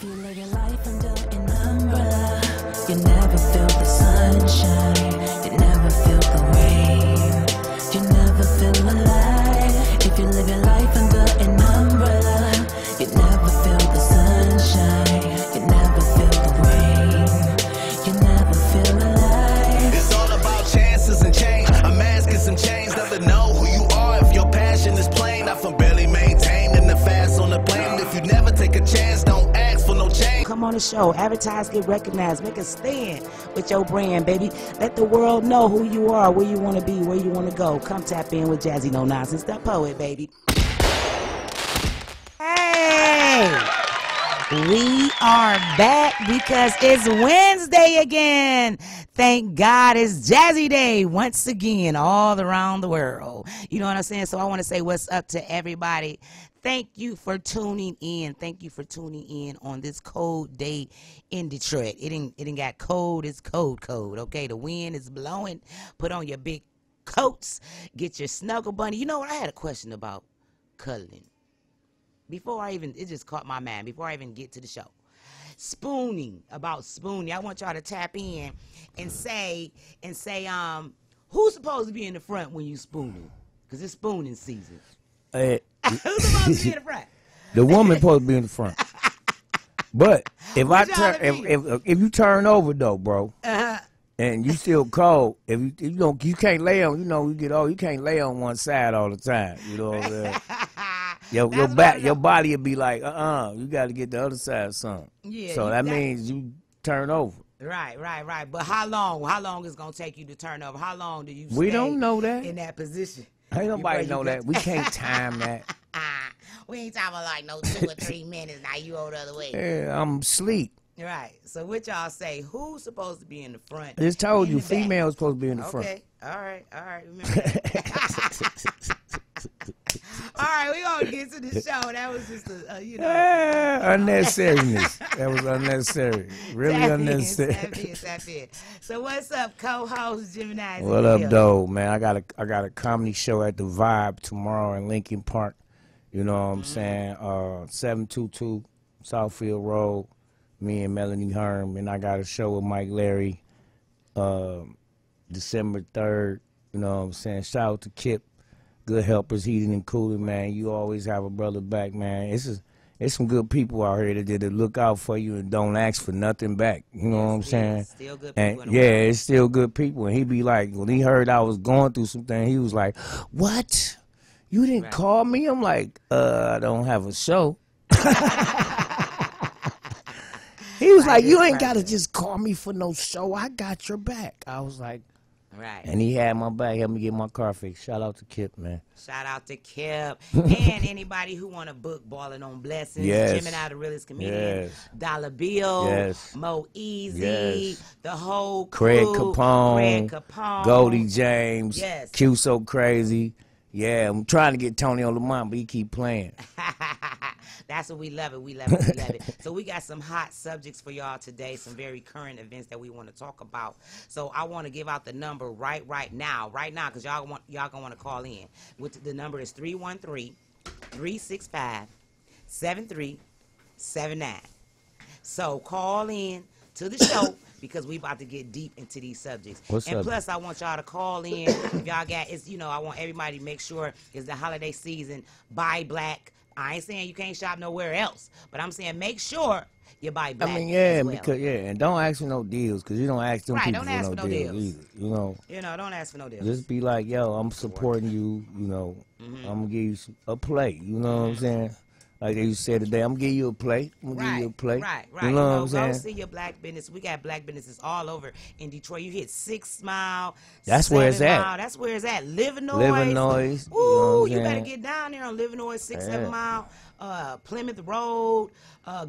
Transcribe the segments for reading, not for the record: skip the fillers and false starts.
you live your life under an umbrella, you never feel the sunshine, you never feel the rain, you never feel alive. If you live your life under an umbrella, you never feel the sunshine, you never feel the rain, you never feel alive. It's all about chances and change. I'm asking some change, never know who you are if your passion is plain. I from barely maintained the fast on the plane. If you never take a chance, don't ask for no change. Come on the show, advertise, get recognized, make a stand with your brand, baby. Let the world know who you are, where you want to be, where you want to go. Come tap in with Jazzie No Nonsense, the poet, baby. Hey, we are back because it's Wednesday again. Thank God it's Jazzy Day once again all around the world. You know what I'm saying? So I want to say what's up to everybody. Thank you for tuning in. Thank you for tuning in on this cold day in Detroit. It ain't got cold. It's cold. Okay, the wind is blowing. Put on your big coats. Get your snuggle bunny. You know what? I had a question about cuddling. It just caught my mind before I even get to the show. Spooning, about spooning. I want y'all to tap in and say, who's supposed to be in the front when you spooning? Because it's spooning season. Who's supposed to be in the front? The woman supposed to be in the front. But if you turn over though, bro, and you still cold, if you can't lay on, you get old, you can't lay on one side all the time. You know what I'm saying? Your body will be like, you got to get the other side of something. Yeah. So that means you turn over. Right. But how long is it gonna take you to turn over? How long do you stay We don't know that. in that position? Ain't nobody know that. We can't time that. We ain't talking about like no 2 or 3 minutes. Now you go the other way. Yeah, I'm asleep. Right. So what y'all say? Who's supposed to be in the front? I just told you, female is supposed to be in the front. Okay. All right. Remember that. All right, we're going to get to the show. That was just unnecessariness. That was unnecessary. Really unnecessary. Tap in. So what's up, co-host Gemini? What up, though, man? I got a comedy show at the Vibe tomorrow in Lincoln Park. You know what I'm saying? 722 Southfield Road. Me and Melanie Herm. And I got a show with Mike Larry December 3rd. You know what I'm saying? Shout out to Kip. Good Helpers, Heating and Cooling, man. You always have a brother back, man. It's some good people out here that look out for you and don't ask for nothing back. You know what I'm saying? Still good people. And it's still good people. And he be like, when he heard I was going through something, he was like, "What? You didn't call me?" I'm like, I don't have a show. He was like, "You ain't gotta just call me for no show. I got your back." I was like. Right. And he had my back, helped me get my car fixed. Shout out to Kip, man. Shout out to Kip. And anybody who want to book Balling on Blessings. Yes. Gemini, the realest comedian. Yes. Dollar Bill. Yes. Mo Easy. Yes. The whole Craig crew. Capone. Goldie James. Yes. Q So Crazy. Yeah, I'm trying to get Tony on the mind, but he keep playing. That's what we love it. We love it. So we got some hot subjects for y'all today, some very current events that we want to talk about. So I want to give out the number right now, because y'all gonna want to call in. The number is 313-365-7379. So call in to the show because we about to get deep into these subjects. Plus, I want y'all to call in. If y'all got, I want everybody to make sure it's the holiday season. Buy black. I ain't saying you can't shop nowhere else, but I'm saying make sure you buy black. And don't ask for no deals, because you don't ask them people don't ask for no deals either. Don't ask for no deals. Just be like, yo, I'm supporting you. I'm gonna give you a plate. You know what I'm saying? Like they said today, I'm gonna give you a plate. I'm gonna give you a plate. Right. You know what I'm saying? Go see your black business. We got black businesses all over in Detroit. You hit 6 Mile. That's where it's at. That's where it's at. Livernois. Ooh, you better get down there on Livernois, 6-7 Mile. Plymouth Road,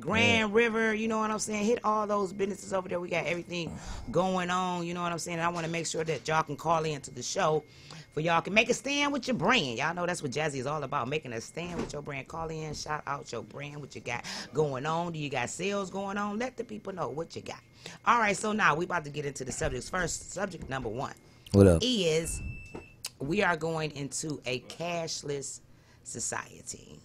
Grand River, you know what I'm saying? Hit all those businesses over there. We got everything going on, you know what I'm saying? And I want to make sure that y'all can call in to the show for y'all can make a stand with your brand. Y'all know that's what Jazzie is all about, making a stand with your brand. Call in, shout out your brand, what you got going on. Do you got sales going on? Let the people know what you got. All right, so now we about to get into the subjects. First, subject number one. What up? Is we are going into a cashless society,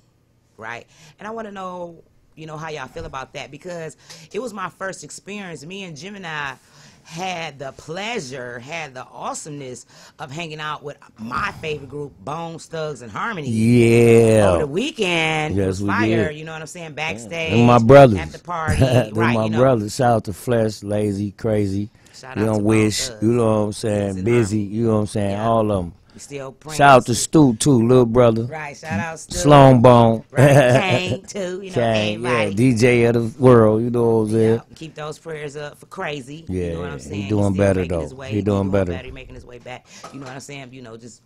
right? And I want to know, you know, how y'all feel about that, because it was my first experience. Me and Gemini had the pleasure, had the awesomeness of hanging out with my favorite group, Bone Thugs and Harmony. Yeah. Over the weekend, it Yes, was we fire. did. You know what I'm saying? Backstage, And my brothers. at the party, They're right? my You know, brothers. Shout out to Flesh, Lazy, Crazy. shout You out know, to Bone Wish. Thugs. You know what I'm Thugs saying? and Busy. Harmony. You know what I'm saying? Yeah. All of them. We still praying. Shout out to Stu too, little brother. Right, shout out Stu. Sloan Bone. Right, Kane too. You know, Kang, yeah, everybody. DJ of the world. You know what I'm saying? Yeah, keep those prayers up for Crazy. Yeah, you know what I'm he saying? doing He's still better, making though. his way. He doing better. He making his way back. You know what I'm saying? You know, just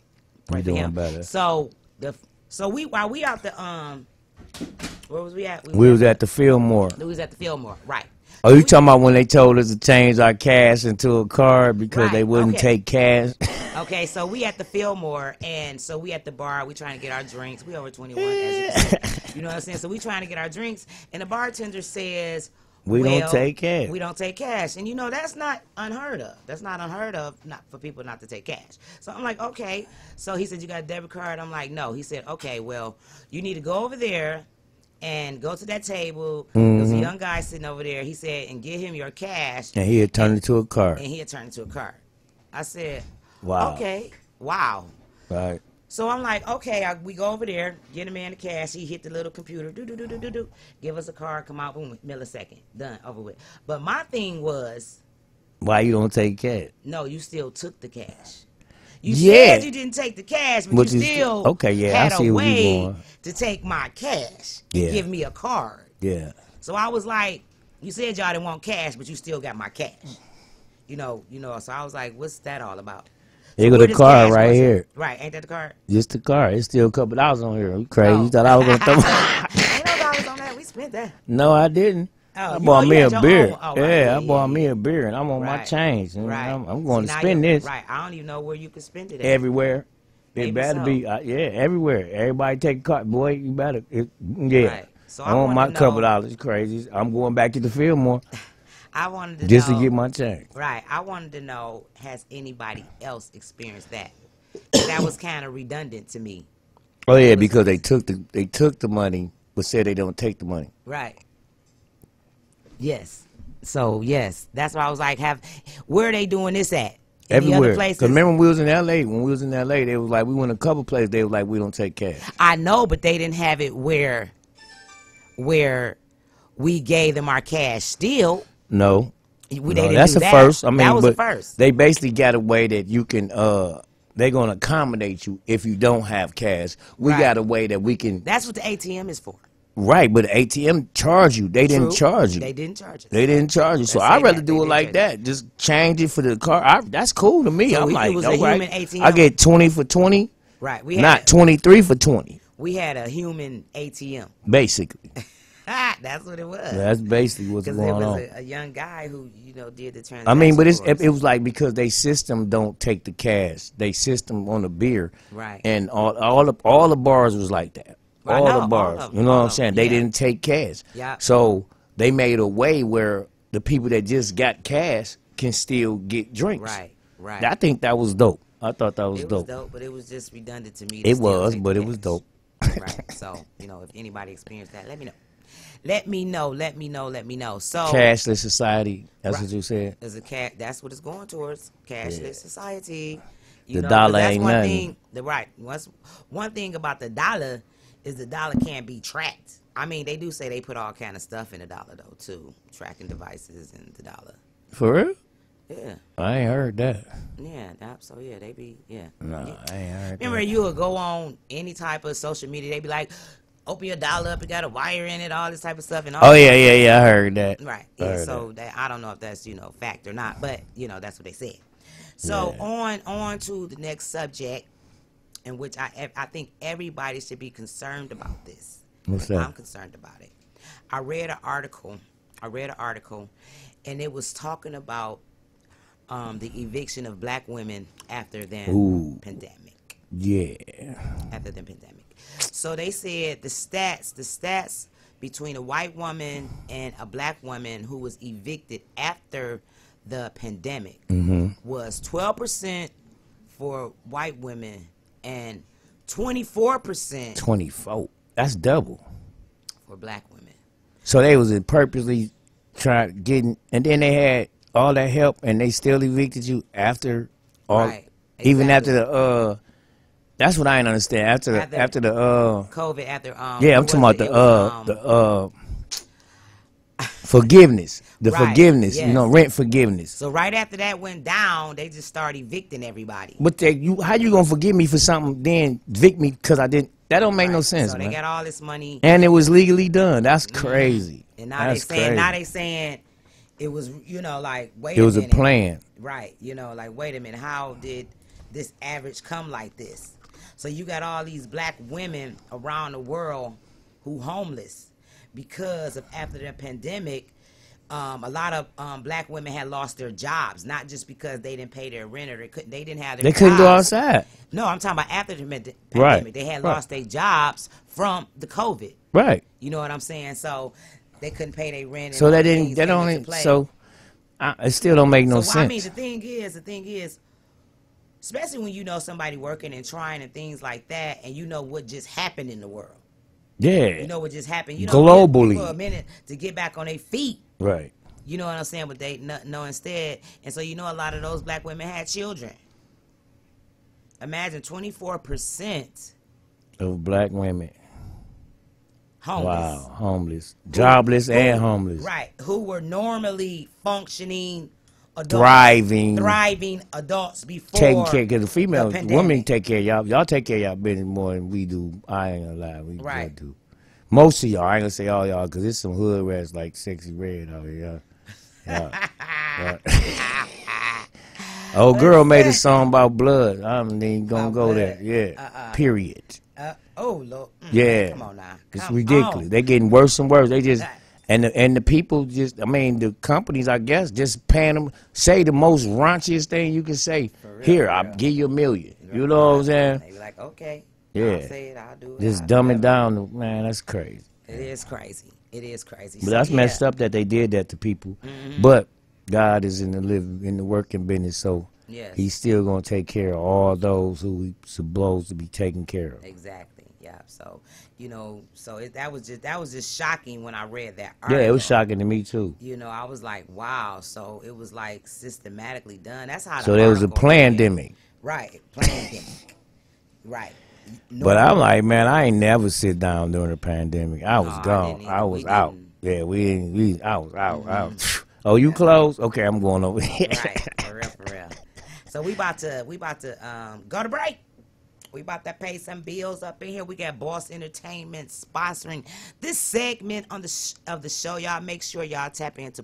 pray He for doing him. better. So while we out the where was we at? We was at the Fillmore. We was at the Fillmore, right? Oh, you talking about when they told us to change our cash into a card because they Right, wouldn't okay. take cash? Okay, so we at the Fillmore, and so we at the bar. We trying to get our drinks. We over 21, as you can see. You know what I'm saying? So we trying to get our drinks, and the bartender says, We well, don't take cash. We don't take cash. And you know, that's not unheard of. That's not unheard of, not for people not to take cash. So I'm like, okay. So he said, you got a debit card? I'm like, no. He said, okay, well, you need to go over there and go to that table. There's a young guy sitting over there. He said, and give him your cash. And he had turned it to a card. And he had turned it to a card. I said, Wow. okay, wow. Right. So I'm like, okay, we go over there, get a man the cash. He hit the little computer, do, give us a card, come out, boom, millisecond, done, over with. But my thing was, Why you don't take cash? no, you still took the cash. You Yeah. said you didn't take the cash, but But you you still okay, yeah, had I see a where you way going. to take my cash Yeah. and give me a card. Yeah. So I was like, you said y'all didn't want cash, but you still got my cash. You know. So I was like, what's that all about? Here So go where the this card cash right was? here. Right, ain't that the card? Just the card. It's still a couple dollars on here. You crazy? Oh. You thought I was gonna throw Ain't no dollars on that. We spent that. No, I didn't. Oh, I bought me you a had your beer. own- oh, right, yeah, I yeah, bought yeah, me a beer, and I'm on my Right. change. And Right. I'm going See, to now spend you- this Right. I don't even know where you can spend it at. everywhere. It Maybe better so. be, yeah, everywhere. Everybody take a card, boy. You better, yeah. Right. So I I want my wanted to couple know- dollars. Crazy. I'm going back to the Fillmore I wanted to just know. to get my change. Right. I wanted to know, has anybody else experienced that? That was kind of redundant to me. Oh yeah, because they took the money, but said they don't take the money. Right. Yes. So yes, that's why I was like, where are they doing this at? In the other Everywhere. places? Because remember when we was in L.A., they was like, we went a couple places, they was like, we don't take cash. I know, but they didn't have it where we gave them our cash still. No. They No, didn't that's do a that. first. I mean, that was a but first. they basically got a way that you can, they're going to accommodate you if you don't have cash. We Right. got a way that we can, That's what the ATM is for. right, but the ATM charge you. They didn't True. charge you. They didn't charge us. They didn't charge you. So Let's say I'd rather that. do They it didn't like charge that. Just change it for the car. That's cool to me. So I'm it like, was a all right. human ATM. I get 20 for 20, Right. not 23 for 20, We had a human ATM. basically. That's what it was. That's basically what's Because going it on. was a young guy who, did the transaction. I mean, but for us. it was like because they system don't take the cash. They system on the beer. Right. And all the bars was like that. I All know, the bars. all of you them, know what all I'm of saying? them, They yeah. didn't take cash. Yeah. So they made a way where the people that just got cash can still get drinks. Right. I think that was dope. I thought that was It dope. was dope, but it was just redundant to me. To It still was, take but the it was cash. dope. Right. So, if anybody experienced that, let me know. Let me know. So Cashless society. That's Right. what you said. as a cat, that's what it's going towards. Cashless Yeah. society. The dollar 'cause that's ain't one nothing. thing. One thing about the dollar is the dollar can't be tracked. I mean, they do say they put all kind of stuff in the dollar though too, tracking devices in the dollar. For real? Yeah, I ain't heard that. So yeah, they be yeah. No, I ain't heard Remember, that. you would go on any type of social media, they be like, open your dollar up, it got a wire in it, all this type of stuff, and all. Oh yeah, I heard that. Right. I Yeah, heard so that I don't know if that's fact or not, but that's what they said. So on to the next subject, in which I think everybody should be concerned about this. What's that? I'm concerned about it. I read an article, and it was talking about the eviction of black women after the Ooh. pandemic. Yeah. After the pandemic. So they said the stats between a white woman and a black woman who was evicted after the pandemic was 12% for white women and 24% 24. That's double. for black women. So they was purposely trying getting, and then they had all that help, and they still evicted you after all, Right. even after Exactly. the That's what I didn't understand. After the COVID, after yeah, I'm what talking was about it? It was, the forgiveness, the Right, forgiveness, yes. rent forgiveness. So right after that went down, they just started evicting everybody. But how you gonna forgive me for something, then evict me because I didn't? That don't make no Right. sense, So man. they got all this money, And it was legally done. That's crazy. and now That's they saying crazy. now they saying it was like wait It was a a minute. plan. Right. Like wait a minute, how did this average come like this? So you got all these black women around the world who homeless because of after the pandemic. A lot of black women had lost their jobs, not just because they didn't pay their rent or they didn't have their They couldn't go jobs. outside. No, I'm talking about after the pandemic. Right, They had right. lost their jobs from the COVID. Right. You know what I'm saying? So they couldn't pay their rent. And So all that the didn't. things That came don't. into play. So it still don't make no So, sense. I mean, the thing is, especially when you know somebody working and trying and things like that, and you know what just happened in the world. Yeah. You know what just happened. You Globally. give people a minute to get back on their feet. Right. You know what I'm saying? But they know instead. And so a lot of those black women had children. Imagine 24% Of black women. homeless. Wow. Homeless. Jobless and homeless. Right. Who were normally functioning adults. Thriving adults before. Taking care, because the female the pandemic. women take care of y'all. Y'all take care of y'all business more than we do. I ain't gonna lie. We Right. do. Most of y'all, I ain't gonna say all y'all, because there's some hood rats like Sexy Red out here. Yeah. Old girl made a song about blood. I'm even gonna About go blood. there. Yeah. Period. Oh, Lord. Yeah. Come on now. It's Come ridiculous. on. They getting worse and worse. They just That- and the people just. I mean, the companies, I guess, just paying them. Say the most raunchiest thing you can say. real, Here, for I'll real. give you $1 million. You know what I'm saying? They be like, okay. Yeah. I'll say it. I'll do it. Just I'll dumb do it down. Man, that's crazy. It is crazy. It is crazy. But that's messed up that they did that to people. But God is in the working business, so Yes. He's still gonna take care of all those who He's supposed to be taken care of. Exactly. Yeah. So that was just shocking when I read that. Yeah, it was article. shocking to me too. I was like, wow. So it was like systematically done. That's how. So the there was a article read. pandemic. Right. Pandemic. Right. But I'm like, man, I ain't never sit down during the pandemic. I was No, I gone. didn't I either. was We out. didn't. Yeah, we didn't. I was out. Oh, you closed? Okay, I'm going over here. Right, for real. So we about to go to break. We about to pay some bills up in here. We got Boss Entertainment sponsoring this segment of the show. Y'all make sure y'all tap into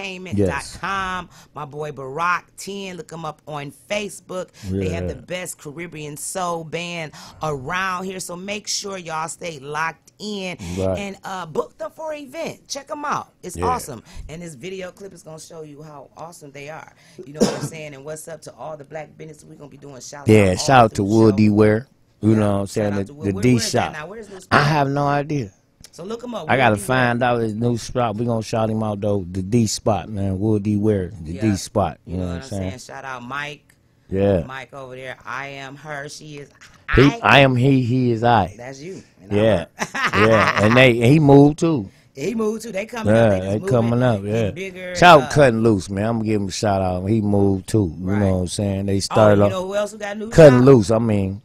bossentertainment.com. My boy Barack 10, look him up on Facebook. They have the Yeah. best Caribbean soul band around here. So make sure y'all stay locked in Right. and book them for an event. Check them out. It's Yeah. awesome. And this video clip is going to show you how awesome they are. You know what I'm saying? And what's up to all the black business we're going to be doing. Shout Yeah, out shout out to Woody Ware. You Yeah, know what I'm shout saying? out The, to the Wood. D Where's that shop. now? Where's this I spot? have no idea. So look him up. I gotta Woody find Ware. out his new spot. We gonna shout him out though. The D spot, man. Woody Ware. The Yeah. D spot. You know what what I'm saying? Shout out Mike. Yeah. Mike over there. I am her. She is I am he is I. That's you. And I'm Yeah. her. Yeah. And he moved too. He moved too. They coming up. Yeah, They, just they moving, coming up, yeah. getting bigger. Shout out Cutting Loose, man. I'm gonna give him a shout out. He moved too. You Right. know what I'm saying? They Oh, started you off know who else who got new Cutting shop? Loose, I mean.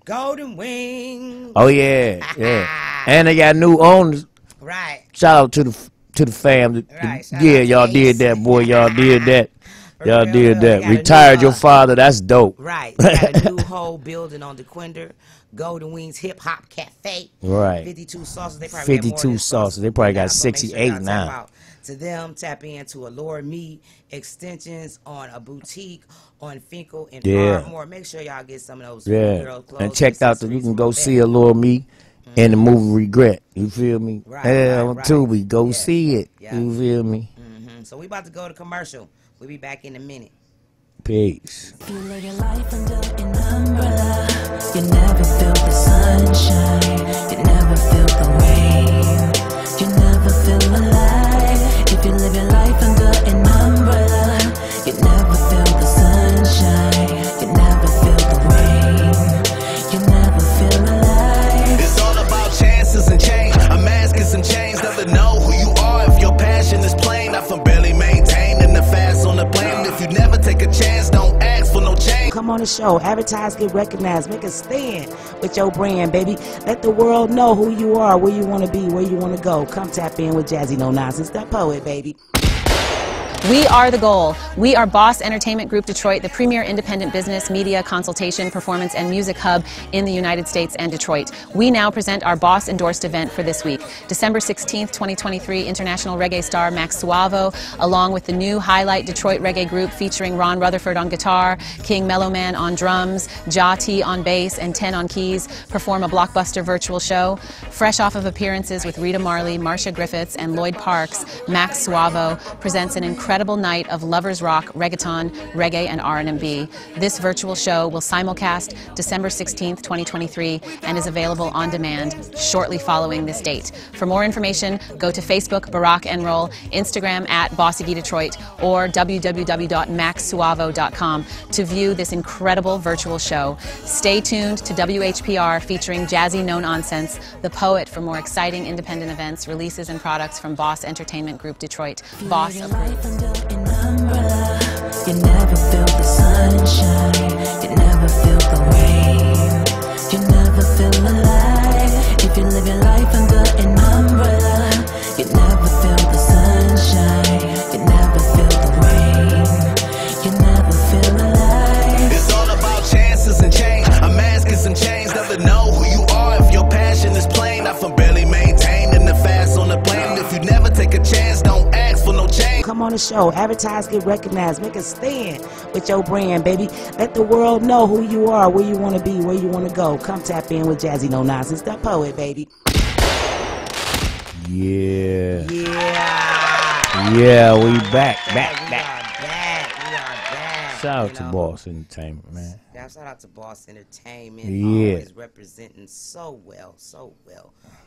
Golden Wing. Oh yeah, yeah. And they got new owners. Right. Shout out to the fam. Right, shout Yeah, out to y'all Ace. did that, boy. Y'all did that. For Y'all real, did they that. got a Retired new, your father. That's dope. Right. They got a new whole building on DeQuinder. Golden Wings Hip Hop Cafe. Right. 52 sauces. They probably got more 52 than sauces. They probably got now, so make sure 68 y'all tap now. out to them. Tap into Allure Me extensions on a boutique on Finkel and Yeah. Ardmore. Make sure y'all get some of those Yeah. girl clothes. And check out you accessories can from go Beck. see Allure Me in the movie Regret. You feel me? Right, Yeah, right, on right. Tubi. Go Yeah. see it. Yeah. You feel me? So we about to go to commercial. We'll be back in a minute. Peace. You live your life under an umbrella. You never feel the sunshine. You never feel the rain. You never feel alive. If you live your life under an umbrella, you never feel the sunshine. You never feel the rain. You never feel alive. It's all about chances and change. A mask and some chains, never know Come on the show. Advertise, get recognized. Make a stand with your brand, baby. Let the world know who you are, where you want to be, where you want to go. Come tap in with Jazzie No Nonsense, the poet, baby. We are the goal. We are Boss Entertainment Group Detroit, the premier independent business, media, consultation, performance, and music hub in the United States and Detroit. We now present our Boss endorsed event for this week. December 16th, 2023, international reggae star Max Suavo, along with the new Highlight Detroit reggae group featuring Ron Rutherford on guitar, King Mellowman on drums, Jazzie on bass, and 10 on keys, perform a blockbuster virtual show. Fresh off of appearances with Rita Marley, Marcia Griffiths, and Lloyd Parks, Max Suavo presents an incredible night of lovers rock, reggaeton, reggae, and R&B. This virtual show will simulcast December 16th, 2023, and is available on demand shortly following this date. For more information, go to Facebook, Barack and Roll, Instagram at BossyVDetroit, or www.maxsuavo.com to view this incredible virtual show. Stay tuned to WHPR featuring Jazzie No Nonsense, the poet, for more exciting independent events, releases, and products from Boss Entertainment Group Detroit. Boss approved. An umbrella. You never feel the sunshine. You never feel the rain. You never feel alive. If you live your life under an umbrella, you never feel the sunshine. You never feel the rain. You never feel alive. It's all about chances and change. I'm asking some change. Never know who you are if your passion is plain. I'm from barely maintained the fast on the plane. If you never take a chance, don't ask for no change. Come on the show. Advertise, get recognized. Make a stand with your brand, baby. Let the world know who you are, where you want to be, where you want to go. Come tap in with Jazzie No Nonsense, the poet, baby. Yeah. Yeah. Yeah, we back. We are back. Shout out to Boss Entertainment, man. Yeah, shout out to Boss Entertainment. Yeah. Always representing so well.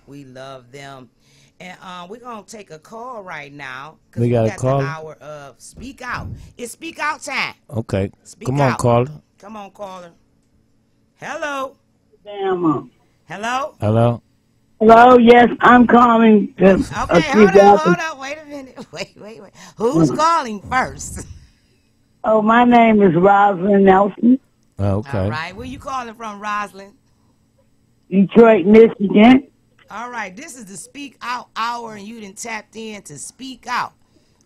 We love them. And we're going to take a call right now. We got a call? The hour of Speak Out. It's Speak Out time. Okay. Speak Come on, out. caller. Come on, caller. Hello. Damn. Hello? Hello? Hello, yes, I'm calling. Okay, hold on. Wait a minute. Wait. Who's calling first? Oh, my name is Rosalind Nelson, Okay. All right. Where you calling from, Rosalind? Detroit, Michigan. All right. This is the Speak Out hour, and you done tapped in to Speak Out.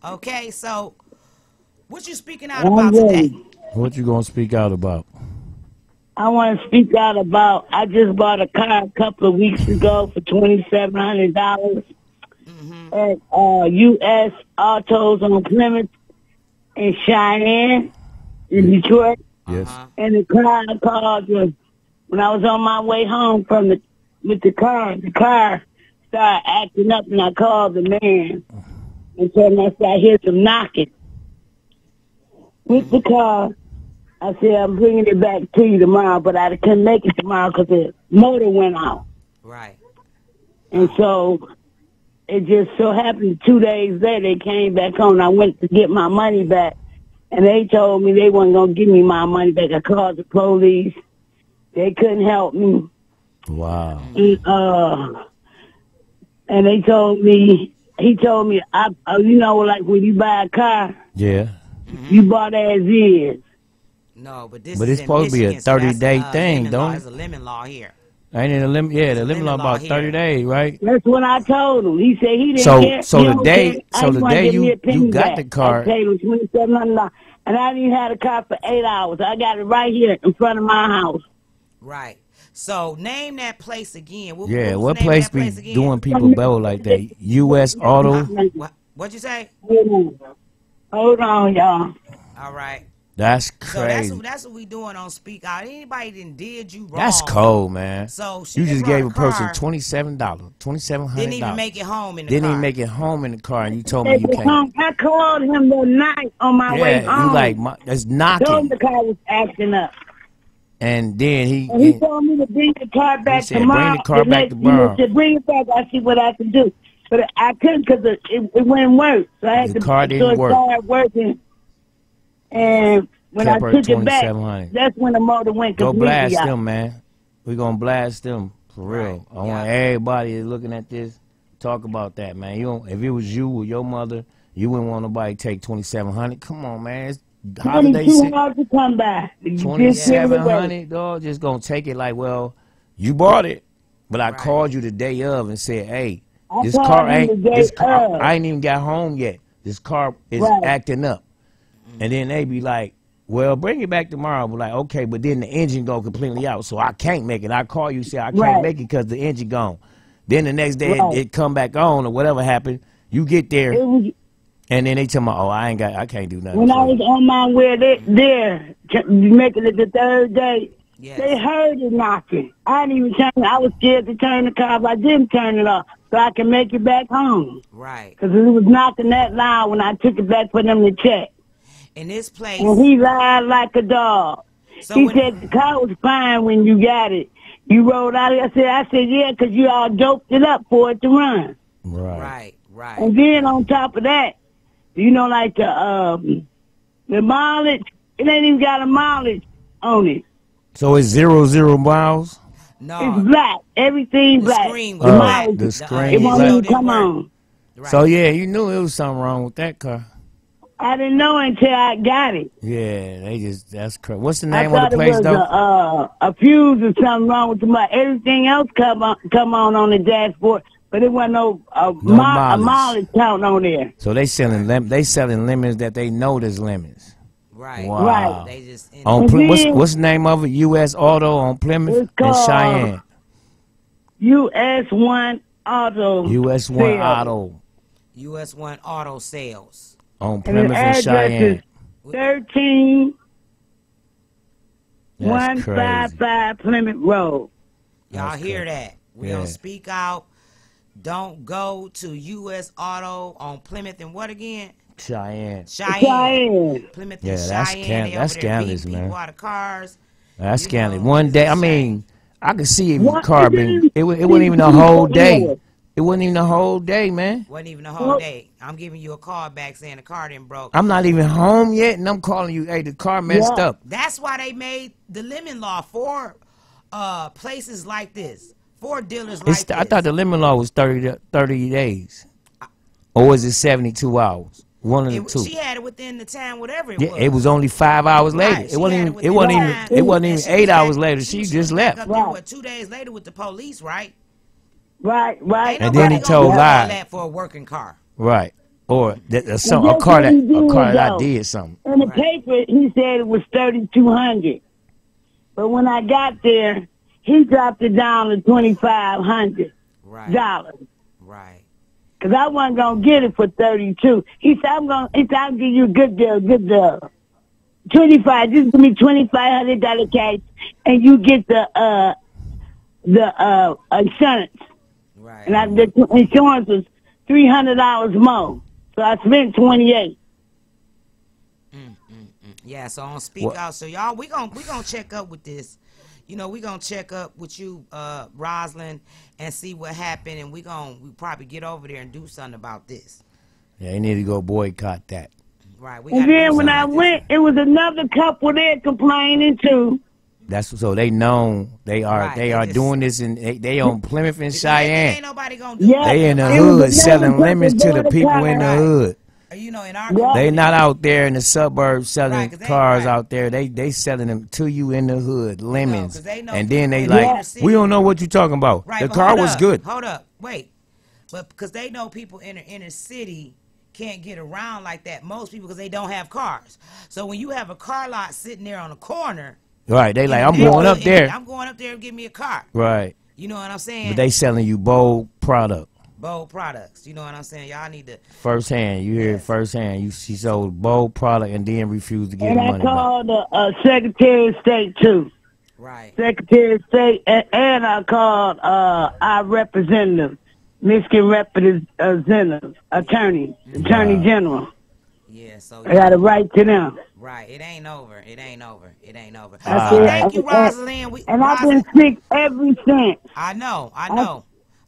Okay, so what you speaking out about today? What you gonna speak out about? I want to speak out about, I just bought a car a couple of weeks ago for $2,700 at U.S. Autos on Plymouth in Cheyenne in Detroit. Yes. And the car I called when I was on my way home with the car started acting up, and I called the man and told him I hear some knocking with the car. I said, I'm bringing it back to you tomorrow, but I couldn't make it tomorrow because the motor went out. Right. And so it just so happened 2 days later they came back on. I went to get my money back, and they told me they weren't going to give me my money back. I called the police. They couldn't help me. Wow. And they told me, he told me, you know, like when you buy a car, Yeah. you bought as is. No, but this But is it's supposed to be a Michigan, so that's 30-day thing, don't it? There's a lemon law here. Ain't it a limit? Yeah, the limit law limit law about here. 30 days, right? That's what I told him. He said he didn't care. So He the don't day, care. I so just the wanna day give me a penny you got back. the car, I paid him $2,700, and I didn't have the car for 8 hours. I got it right here in front of my house. Right. So name that place again. what was the name place of that be again? doing people better like that? U.S. Auto. What'd you say? Hold on, y'all. All right. That's So crazy. that's what we doing on Speak Out. Anybody that did you wrong. That's cold, man. So she You just brought gave a person car, $27, $2,700. Didn't even make it home in the Didn't car. even make it home in the car, and you told me you can't. I called him the night on my way Yeah, home. you like it's Told him knocking, the car was acting up. and then And he told me to bring the car back said, tomorrow. bring the car back next- tomorrow. He said, bring it back. I see what I can do. But I couldn't because it wouldn't work. So I had The to car didn't so it work. started working. And when Kept her I took it back, $2,700. that's when the motor went Go completely blast out. them, man. We're gonna blast them for real. Right, I want everybody that's looking at this talk about that, man. You don't, if it was you or your mother, you wouldn't want nobody to take $2,700. Come on, man. holiday $2,200 to come by. $2,700, dog. Just gonna take it like, well, you bought it, but I called you the day of and said, hey, I ain't even got home yet. This car is acting up. And then they be like, well, bring it back tomorrow. We're like, okay, but then the engine go completely out, so I can't make it. I call you, say I can't make it because the engine gone. Then the next day it come back on or whatever happened. You get there, and then they tell me, oh, I can't do nothing. When I was on my way there, making it the third day, they heard it knocking. I didn't even turn. I was scared to turn the car, but I didn't turn it off so I can make it back home. Right. Because it was knocking that loud when I took it back for them to check. In this place. And he lied like a dog. So he said the car was fine when you got it. You rolled out of it. I said, yeah, because you all doped it up for it to run. Right. And then on top of that, you know, like the mileage, it ain't even got a mileage on it. So it's 0 miles? No. It's black. Everything black. The screen. It won't even come on. Right. So, yeah, you knew it was something wrong with that car. I didn't know until I got it. Yeah, that's crazy. What's the name of the place, though? A fuse or something wrong with the motor. Everything else come on the dashboard, but it wasn't no mileage count on there. So they selling lemons that they know there's lemons. Right. Wow. Right. They just what's the name of it? U.S. Auto on Plymouth and Cheyenne. U.S. 1 Auto. U.S. 1 Auto. U.S. 1 Auto Sales. On Plymouth and Cheyenne. 13155 Plymouth Road. Y'all hear that? We don't speak out. Don't go to U.S. Auto on Plymouth and what again? Cheyenne. Plymouth and Cheyenne. That's scandalous, man. People out of cars. That's scandalous. One day, I mean, I could see if your car been. It wasn't even a whole day. It wasn't even a whole day, man. Wasn't even a whole day. I'm giving you a call back saying the car didn't broke. I'm not even home yet, and I'm calling you, hey, the car messed up. That's why they made the lemon law for places like this, for dealers like this. I thought the lemon law was 30 days. Or was it 72 hours? One of the two. She had it within the time, whatever it was. It was only 5 hours later. Right. It wasn't even 8 hours later. She just left. Up there, 2 days later with the police, right? Right. And then he told lies. That for a working car. Right. Or a car that I did something. In the paper, he said it was $3,200. But when I got there, he dropped it down to $2,500. Right. Because I wasn't going to get it for $32. He said, I'll give you a good deal. 25, just give me $2,500 cash, and you get the insurance. Right. And the insurance was $300 more. So I spent $28. Yeah, so on Speak Out. So y'all, we gonna check up with this. You know, we gonna check up with you, Rosalind, and see what happened, and we probably get over there and do something about this. Yeah, you need to go boycott that. Right. And then when I went, it was another couple there complaining too. That's so they know they are doing this, and they on Plymouth and Cheyenne. Ain't nobody gonna do that. They in the hood selling lemons to the people in the hood. You know, in our they not out there in the suburbs selling cars out there. They selling them to you in the hood, lemons, and then they like, we don't know what you talking about. Right, the car was good. Hold up, wait, but because they know people in the inner city can't get around like that. Most people because they don't have cars. So when you have a car lot sitting there on a corner. Right, they like, I'm going up there. I'm going up there and give me a car. Right. You know what I'm saying? But they selling you bold product. Bold products. You know what I'm saying? Y'all need to. First hand. You hear it first hand. She sold bold product and then refused to give money back. And I called the Secretary of State, too. Right. Secretary of State. And I called our representative, Michigan Representative, Attorney General. Yeah, so I got a right to them. Right, it ain't over. It ain't over. Thank you, Rosalind. I've been sick ever since. I know.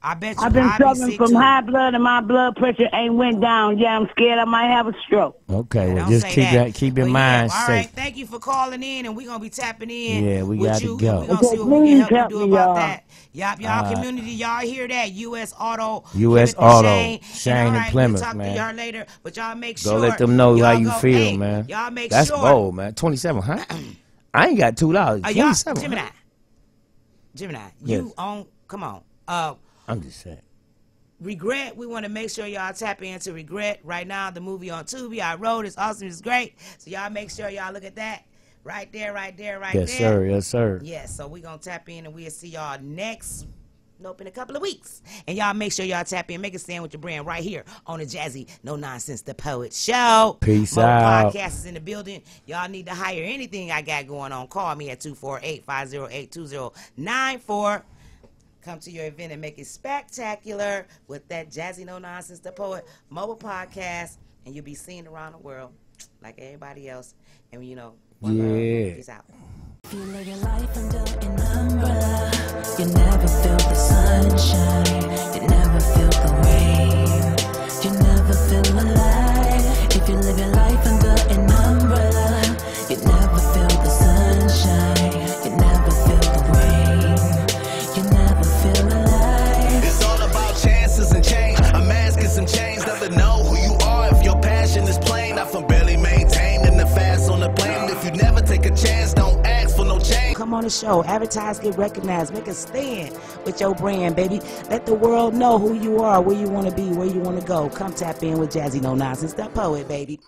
I bet you. I've been I'll be suffering sick from too. high blood and my blood pressure ain't went down. Yeah, I'm scared I might have a stroke. Okay, well, Don't just say keep that. keep your But mind yeah, all safe. right, thank you for calling in, and we're going to be tapping in Yeah, we with gotta you. go. We're going to see what we Please can help help you do me, about y'all. that. Y'all community, y'all hear that? U.S. Auto. U.S. Plymouth and Auto, Shane. Shane all and right, Plymouth, we'll talk man. to y'all later, but y'all make Go sure. let them know how y'all you go, feel, hey, man. Y'all make That's sure. bold, man. 27, huh? I ain't got $2. Y'all, 27. Gemini, Yes. you on, come on. I'm just saying. Regret, we want to make sure y'all tap into Regret. Right now, the movie on Tubi, I wrote, it's awesome, it's great. So y'all make sure y'all look at that. Right there, right there, right Yes, there. sir. Yes, sir. Yes, so we're going to tap in and we'll see y'all in a couple of weeks. And y'all make sure y'all tap in, make a stand with your brand right here on the Jazzy No Nonsense The Poet Show. Peace More out. podcasts in the building. Y'all need to hire anything I got going on. Call me at 248-508-2094. Come to your event and make it spectacular with that Jazzy No Nonsense The Poet mobile podcast, and you'll be seen around the world like everybody else. And one love. Peace out. If you live your life under an umbrella, you never feel the sunshine, you never feel the rain, you never feel alive. If you live your life under an umbrella, you never feel the sunshine, you never feel the rain, you never feel alive. It's all about chances and change. I'm asking some change, never know who you are if your passion is plain. I from barely maintaining the fast on the plane. If you never take a chance, don't ask for no change. Come on the show, advertise, get recognized, make a stand with your brand, baby. Let the world know who you are, where you want to be, where you want to go. Come tap in with Jazzy No Nonsense, the poet, baby.